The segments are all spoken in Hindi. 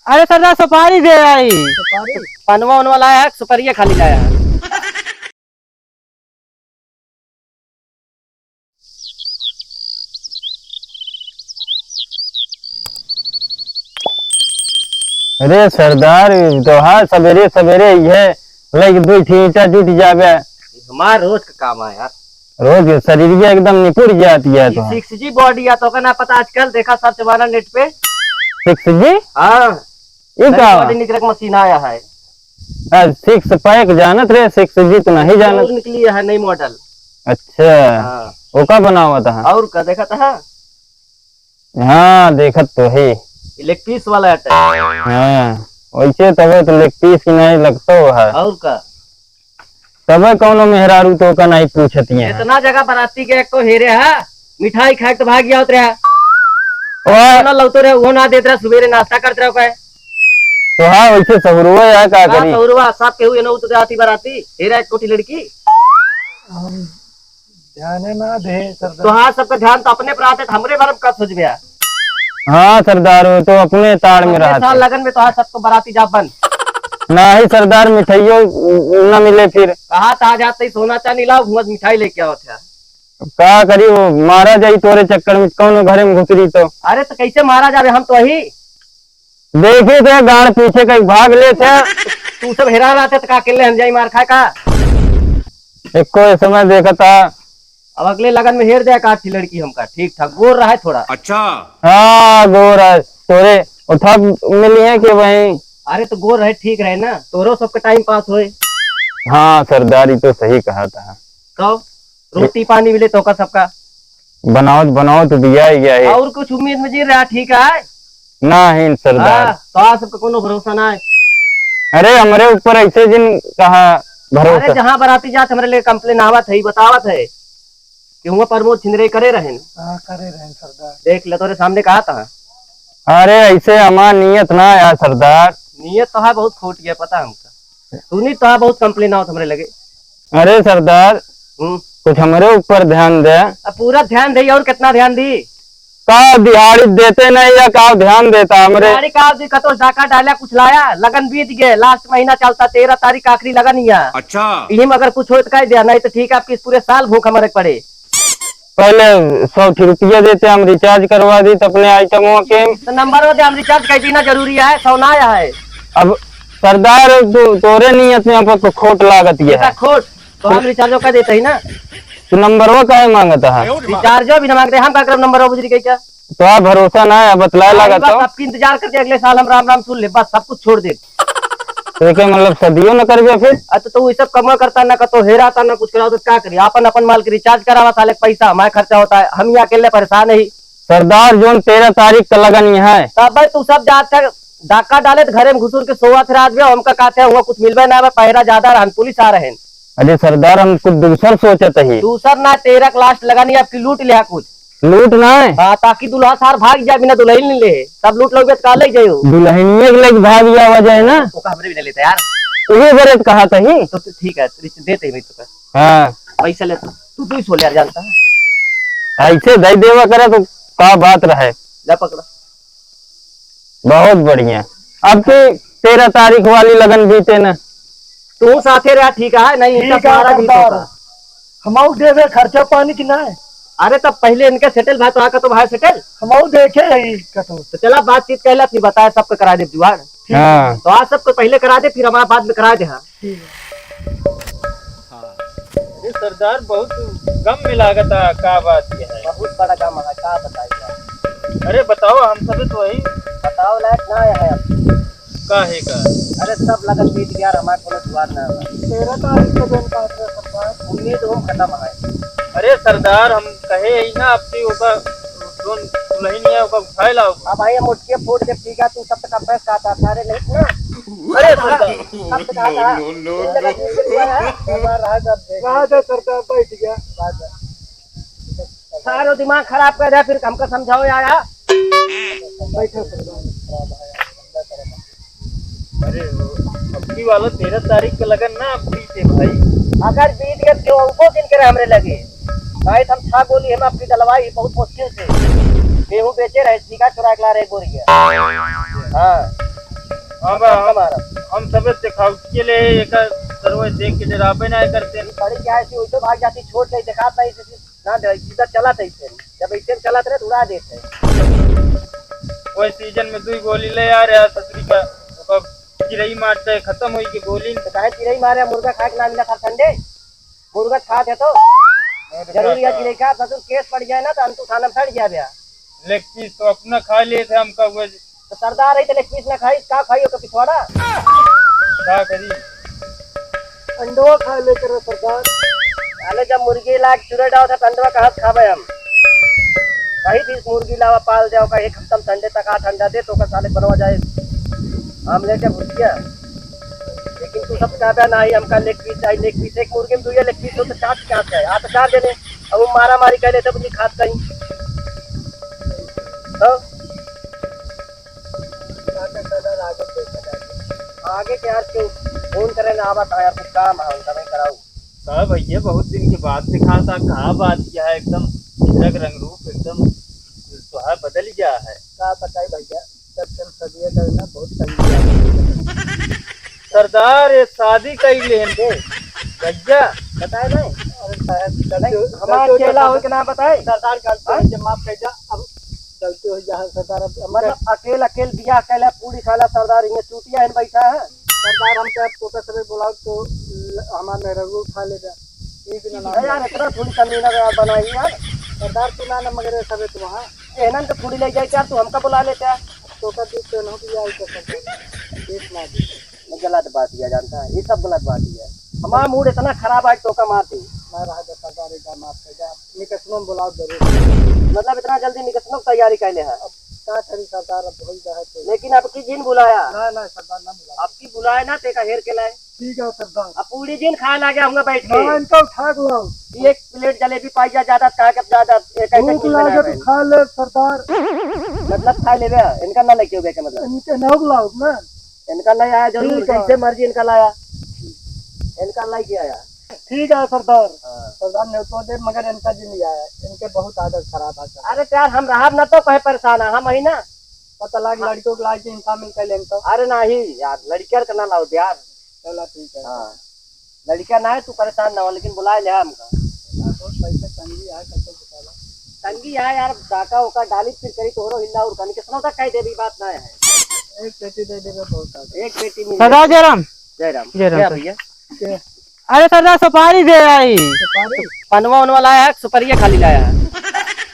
अरे सरदार सुपारी दे आई। सुपारी पनवा उनवा लाया है, सुपारी खाली लाया है। अरे सरदार त्योहार सवेरे सवेरे ये लाइक दो ईंटा जुट जावे। हमारा रोज का काम है यार। रोज शरीर एकदम निपुर जाती है। तो 6G बॉडी है तो का ना पता, आजकल देखा सब जमाना नेट पे। 6G हाँ ये क्या बॉडी निकल के मशीन आया है। 6 पैक जानत रहे, 6G तो नहीं जानत। निकली है नई मॉडल। अच्छा हाँ वो का बना हुआ था? और का देखा था? हाँ देखत तो है। लेग पीस वाला है। हाँ वैसे तबे तो लेग पीस की नहीं लगता है। और का तबे कौनो मेहरारू तो का नहीं पूछती है। इतना जगह बनाती के एक तो हेरे है, मिठाई खाए तो भाग गया उतरे ना लौतो रहे, वो ना देते रहे, सवेरे नाश्ता करते रहो कहे तो। हाँ वैसे सबरुआ है का करी। सौरवा सब केहू एनो उतर जाती बराती हेरा एक कोठी लड़की। ध्यान ना दे सरदार। तो हाँ सबका ध्यान तो अपने पर आते, हमरे बारे में का सोच गया। हाँ सरदार वो तो अपने ताड़ में रहा साल लगन में तो हाँ सबको बराती जा बंद। ना ही सरदार मिठाइयों न मिले फिर कहा था जाते ही सोना चांदी लाओ, घूमत मिठाई लेके आओ थे। का करी वो मारा जाई तोरे चक्कर में कौन घरे में घुसरी तो। अरे तो कैसे मारा जावे, हम तो ही देखे थे गाड़ पीछे कहीं भाग ले थे। तू सब हेरा रहा थे तो का अकेले हम जाई मार खाए का। एक को समय देखा था। अब अगले लगन में हेर दिया का थी लड़की हमका, ठीक ठाक गोर रहा है थोड़ा। अच्छा हाँ गोर है तोरे उठा मिली है कि वही। अरे तो गोर रहे ठीक रहे ना, तोरो सबका टाइम पास होए। हाँ सरदारी तो सही कहा था। तो रोटी पानी मिले तो का सबका बनाओ तो दिया ही गया है। और कुछ उम्मीद में जी रहा ठीक है ना ही सरदार। तो आप सबका कोनो भरोसा ना है। अरे हमारे ऊपर ऐसे जिन कहा अरे भरोसा। जहाँ बराती जात हमारे लिए कंप्लेन आवत है, बतावत है कि हुआ प्रमोद छिंदरे करे रहे। हाँ करे रहे सरदार। देख ले तोरे सामने कहा था। अरे ऐसे हमार नियत ना यार सरदार। नियत तो है बहुत खोट गया पता हमका, सुनी तो है बहुत कंप्लेन आवत हमारे लगे। अरे सरदार कुछ हमारे ऊपर ध्यान दे। अब पूरा ध्यान दे, और कितना ध्यान दी। का दिहाड़ी देते नहीं या का ध्यान देता हमरे। दिहाड़ी का कतो डाका डाला कुछ लाया, लगन बीत गए, लास्ट महीना चलता 13 तारीख आखिरी लगन ही है। अच्छा इही में अगर कुछ हो तो कह दिया, नहीं तो ठीक है आपकी पूरे साल भूख हमारे पड़े। पहले 100 रुपया देते हम रिचार्ज करवा दी तो अपने आइटमों के। तो नंबर दे, हम रिचार्ज कर देना जरूरी है, सोना आया है। अब सरदार तोरे नियत में आपको खोट लागत ये है। खोट तो हम रिचार्ज कर देते ही ना। तो नंबर वो काहे मांगता है? रिचार्ज भी ना मांगते हम, का नंबर बुझरी क्या तो आप भरोसा ना है बतलाए लगा तो। सबकी इंतजार करके अगले साल हम राम राम सुन ले, बस सब कुछ छोड़ दे। तो क्या मतलब सदियों न करबे फिर? अच्छा तो सब कमा करता ना तो हेरा था ना कुछ कराओ तो क्या करिए, अपन माल के रिचार्ज करावा, साले पैसा हमारा खर्चा होता है, हम यहाँ अकेले परेशान है। सरदार जोन 13 तारीख का लगन है तब भाई तू सब जाते डाका डाले तो घरे में घुसूर के सोवा थे रात में, हमका कहते हैं कुछ मिलवे ना, पहरा ज्यादा हम पुलिस आ रहे हैं। अरे सरदार हम कुछ दूसर सोचत ही। दूसर ना 13 का लास्ट लगानी आपकी लूट लिया कुछ। लूट ना है ताकि दुल्हा सार भाग जाए, बिना दुल्हन ले सब लूट लोगे तो ले जाओ। दुल्हनिये के लिए भाग गया वजह है ना, तो हमरे भी ले लेते यार। तुझे बरे कहा था ही। तो ठीक है देते ही तो हाँ पैसा ले तू ही सोल यार, जानता है ऐसे दई देवा करे तो का बात रहे। जा पकड़ा बहुत बढ़िया। अब तो 13 तारीख वाली लगन बीते ना, तू साथे रहा ठीक है नहीं ठीक है हम देवे खर्चा पानी की ना है। अरे तब पहले इनके सेटल भाई तो आका तो भाई सेटल हम देखे ही कतो। तो चला बातचीत कहला अपनी बताया सबको करा दे जुगाड़। हाँ तो आज सबको पहले करा दे, फिर हमारा बाद में करा दे। हाँ सरदार बहुत कम मिलागत का बात ये है। बहुत बड़ा काम है, क्या बताइए। अरे बताओ हम सब तो वही बताओ लायक ना है अब काहे का। अरे सब लगन बीत गया, हमारे कोनो जुगाड़ ना है। 13 तारीख को दिन काट रहे सरदार। उम्मीद हम खत्म है। अरे सरदार हम कहे ही ना आपकी ऊपर जोन दुल्हनिया ऊपर उठाए लाओ। अब भाई मुझके फूट के ठीक है, तू सब तक पैसा खाता सारे नहीं ना। अरे सरदार सब तक आता राजा सरदार बैठ गया। सारो दिमाग खराब कर दिया, फिर हमको समझाओ यार। बैठो सरदार। अरे अबकी वाला 13 तारीख का लगन ना बीते भाई। अगर बीत गए क्यों उनको दिन करे हमरे लगे भाई, हम छा गोली हम आपकी डलवाई बहुत मुश्किल से। गेहूं बेचे रहे, सीखा चुरा के ला रहे बोरिया। हाँ अब हम सब दिखाऊ के लिए एक सर्वे देख के जराबे ना करते बड़ी क्या ऐसी वही तो भाग जाती छोड़ के दिखात नहीं ना दे इधर चला थे जब ऐसे चला थे उड़ा देते कोई सीजन में दुई गोली ले आ रहा ससुरी का चिरई मारते है खत्म हुई की गोली तो काहे चिरई मारे मुर्गा खा के ना मिला था संडे मुर्गा खा थे तो जरूरी है चिरई का ससुर केस पड़ जाए ना तो हम तो थाना में फट गया भैया लेग पीस तो अपना खा लिए थे हम कब तो सरदार है तो लेग पीस ना खाई का खाई का पिछवाड़ा क्या करी अंडवा खा ले करो सरदार। अरे जब मुर्गी लाग चुरे डाव था ठंडवा कहाँ से खावे हम कहीं भी मुर्गी लावा पाल जाओ का एक हफ्ता ठंडे तक आ ठंडा दे तो का साले बनवा जाए हम लेके भुजिया लेकिन तू सब कहता नहीं हमका लेग पीस चाहिए लेग पीस एक मुर्गी में दुइया लेग पीस हो तो चार क्या है आ तो चार देने अब वो मारा मारी कर लेते मुझे खात कहीं तो आगे के यार क्यों फोन करे ना आवत यार कुछ काम है उनका नहीं कराऊं कहा भैया बहुत दिन के बाद दिखा था कहा बात किया है एकदम रंग रंग रूप एकदम तो है बदल गया है का बताई भैया जब तुम सदिया करना बहुत तंगी सरदार ये शादी कई लेन दे भैया बताए नहीं अरे साहब हमारा चेला हो के ना बताए सरदार गलती जब माफ कर जा अब गलती हो जा सरदार मतलब अकेल बियाह कैला पूरी साला सरदार इन्हें चूटिया है बैठा है सरदार हम क्या पोता सब बुलाओ तो हमारा मेहरबू उठा लेगा ठीक ना यार इतना थोड़ी कमी ना यार बनाई यार सरदार तू ना मगर सब तो वहाँ एनन तो थोड़ी ले जाए यार तू हमका बुला लेता है तो का दूध तो नहीं दिया तो सरदार देख ना दी गलत बात है जानता है ये सब गलत बात है हमारा मूड इतना खराब है तो का मारती ना रहा जा सरदार का माफ कर जा निकसनों बुलाओ जरूर मतलब इतना जल्दी निकलने की तैयारी कैले है क्या करी सरदार अब हो जाए तो लेकिन आपकी जिन बुलाया ना ना सरदार ना बुला आपकी बुलाया ना ते का हेर के लाए ठीक है सरदार अब पूरी दिन खाए लागे हम बैठ ना के इनको उठा के लाओ एक प्लेट जलेबी पाई जा ज्यादा कहा के ज्यादा एक ऐसा भूख चीज लागे बनाया तो खा ले सरदार मतलब खा ले इनका ना लेके हुए के मतलब इनके ना बुलाओ ना इनका नहीं आया जरूर ठीक है। जैसे मर्जी इनका लाया इनका लाई के आया ठीक है सरदार सरदार ने तो दे मगर इनका जी नहीं आया इनके बहुत आदत खराब है अरे यार हम रहा ना तो कहे परेशान है हम ही ना पता लग लड़कियों को लाके इंसान मिल कर लेंगे तो अरे नहीं यार लड़कियां का ना लाओ यार चला ठीक है हाँ लड़कियां ना है तू परेशान ना हो लेकिन बुला ले हमका बहुत पैसे तंगी है कैसे बता तंगी है यार डाका उका डाली फिर करी तोहरो हिला और कनी कितना तक कह दे भी बात ना है एक पेटी दे देगा बहुत आदत एक बेटी मिल सरदार जयराम जयराम जयराम क्या सर। भैया के अरे सरदार सुपारी दे आई सुपारी पनवा उनवा लाया है सुपरिया खाली लाया है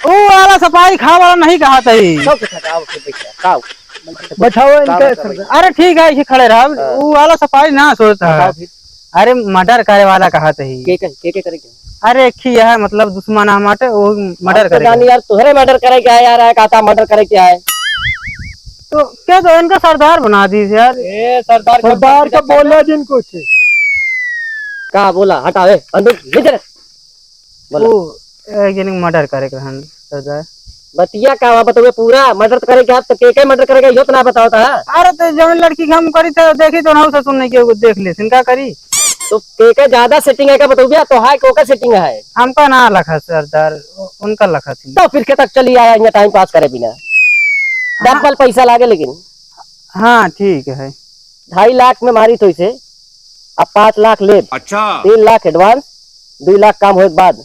वो वाला सुपारी खा वाला नहीं कहा था ही। सब कुछ हटाओ फिर बैठ खाओ बैठाओ इनके बताओ सरदार अरे ठीक है इसे खड़े रहा वो वाला सुपारी ना सोचता है। बताओ फिर अरे मर्डर करे वाला कहा था ही। के करेंगे अरे एक ही है मतलब दुश्मन हमारे वो मर्डर तो जानी करेगा यार तुहरे मर्डर करे क्या है यार है कहता मर्डर करे क्या है तो क्या तो इनका सरदार बना दी यार। ए सरदार सरदार का बोला जिन कुछ का बोला हटाओ ए बंदूक ले जरा बोला वो एक जन मर्डर करेगा हन सरदार। बतिया का हुआ बताओ पूरा मर्डर करे क्या तो के मर्डर करेगा यो तो ना बताओ था अरे तो जब लड़की के हम करी तो देखी तो ना उसे सुनने की देख ले इनका करी तो के ज्यादा सेटिंग है क्या बताओ भैया तो हाई को का सेटिंग है हमका ना लखा सरदार उनका लखा थी। तो फिर के तक चली आया यहाँ टाइम पास करे बिना डबल पैसा लागे लेकिन हाँ ठीक है 2.5 लाख में मारी तो इसे अब 5 लाख ले अच्छा 3 लाख एडवांस 2 लाख काम होने के बाद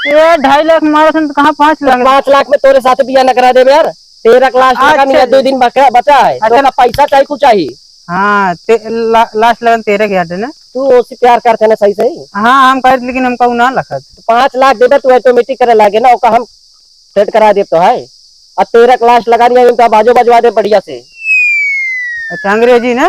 ये 2.5 लाख मारा था तो कहाँ 5 लाख। 5 लाख में तोरे साथ बिया न करा दे यार 13 लाख लगा नहीं 2 दिन बचा है तो ना पैसा चाहिए कुछ चाहिए हाँ लास्ट लगन 13 के आटे ना। तू उससे प्यार करते ना सही सही हाँ हम कर लेकिन हमका वो ना लखा। 5 लाख दे दे तू ऑटोमेटिक करे लागे ना ओका हम सेट करा दे तो है और 13 लाख लगा दिया तो बाजो बजवा दे बढ़िया से अच्छा अंग्रेजी ना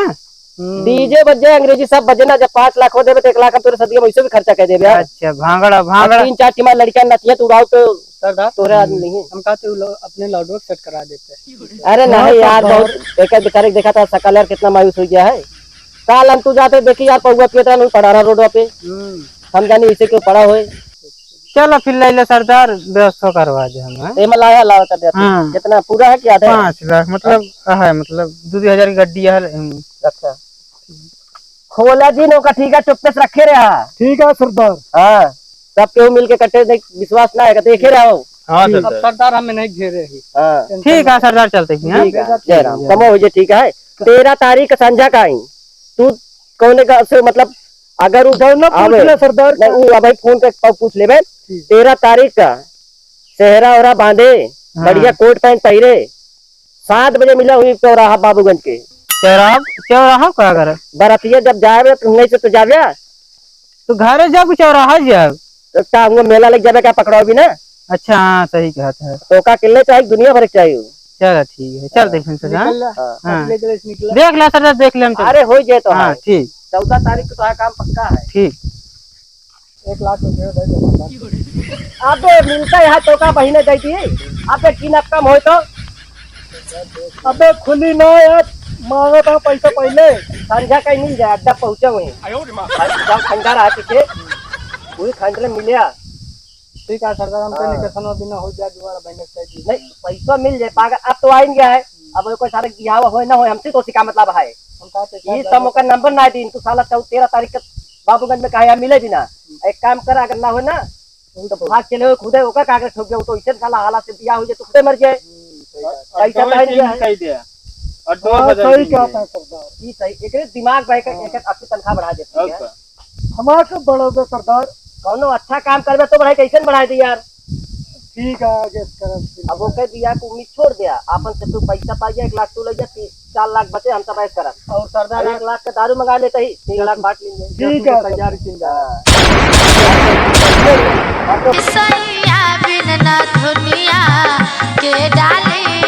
डीजे बजे अंग्रेजी सब बजे ना जब 5 लाख हो देवे तो 1 लाख हम तोरे सदिया वैसे भी खर्चा कर देवे यार अच्छा भांगड़ा भांगड़ा 3-4 टीमा लड़कियां नचिया तू उड़ाओ तो सरदार तोरे आदमी नहीं है हम कहते अपने लाउडवर्क सेट करा देते हैं अरे नहीं यार बहुत एक बेचारे देखा था सकल यार कितना मायूस हो गया है काल हम तू जाते देखी यार पौवा पियता नहीं पड़ा रहा रोड पे हम जानी इसे क्यों पड़ा होए चलो फिर ले लो सरदार व्यवस्था करवा दे हम। ए मलाया लावा कर देते हाँ। कितना पूरा है क्या है 5 लाख मतलब है मतलब 2,000 की गड्डी है। अच्छा खोला जी नौका ठीक है चुप्पे से रखे रहा ठीक है सरदार हाँ सब केहू मिल के कट्टे विश्वास ना है देखे रहो हाँ अब सरदार सरदार हमें नहीं घेरे ही। हाँ ठीक है सरदार चलते हैं हाँ? ठीक है जय राम कमो हो जे ठीक है 13 तारीख संझा का आई तू कौन का से मतलब अगर उधर न पूछ ले सरदार नहीं वो अब फोन पे पूछ लेबे 13 तारीख का सेहरा ओरा बांधे बढ़िया कोट पैंट पहरे 7 बजे मिला हुई चौराहा बाबूगंज के चौराहा चौराहा का घर बरातिया जब जाए तो नहीं से तो जावे तो घरे जाब चौराहा जाब तो क्या हुआ मेला लग जावे क्या पकड़ाओ भी ना अच्छा हाँ सही कहा था तो का किले चाहिए दुनिया भर के चाहिए चलो ठीक है चलते फिर से हाँ? हाँ। निकला देख ले सरदार देख ले हम चल। अरे हो जाए तो हाँ हाँ ठीक 14 तारीख को तो काम पक्का है ठीक 1 लाख रुपये दे दे। अबे मिलता है तो का महीने देती है अबे की न कम हो तो अबे खुली ना यार मांगा था पैसा पहले। संझा कहीं मिल जाए अड्डा पहुंचे हुए जब खंडा रहा पीछे पूरी खंडर मिलिया ठीक है सरदार हम हाँ। निकसन बिना हो जाए दोबारा बहने चाहिए। नहीं पैसा मिल जाए पागल अब तो आ गया है अब कोई सारे बिहाव हो ना हो हमसे तो का मतलब है हम कहते ये सब का नंबर ना दी तू साला 13 तारीख का बाबूगंज में कहा मिले भी ना एक काम कर अगर ना हो ना तो भाग चले हो खुदे होकर कागज ठोक जाओ तो इसे साला हालात से बियाह हो जाए तो खुदे मर जाए पैसा तो है कही दिया और दो हाँ, बदल सही दी। कहता है सरदार। ये सही एक दिमाग भाई का एक अपनी तनख्वाह बढ़ा देती अब है का? हमारा सब बढ़ोगे सरदार। कौनो अच्छा काम करबे तो बढ़ाई कैसे बढ़ाई दी यार ठीक है आगे करब। अब वो कह दिया को उम्मीद छोड़ दिया आपन से तू पैसा पाइए 1 लाख तू ले जा 4 लाख बचे हम सब ऐसे करब और सरदार 1 लाख का दारू मंगा लेते ही 3 लाख बांट लेंगे ठीक है तैयारी चिंता। सैया बिन न दुनिया के डाली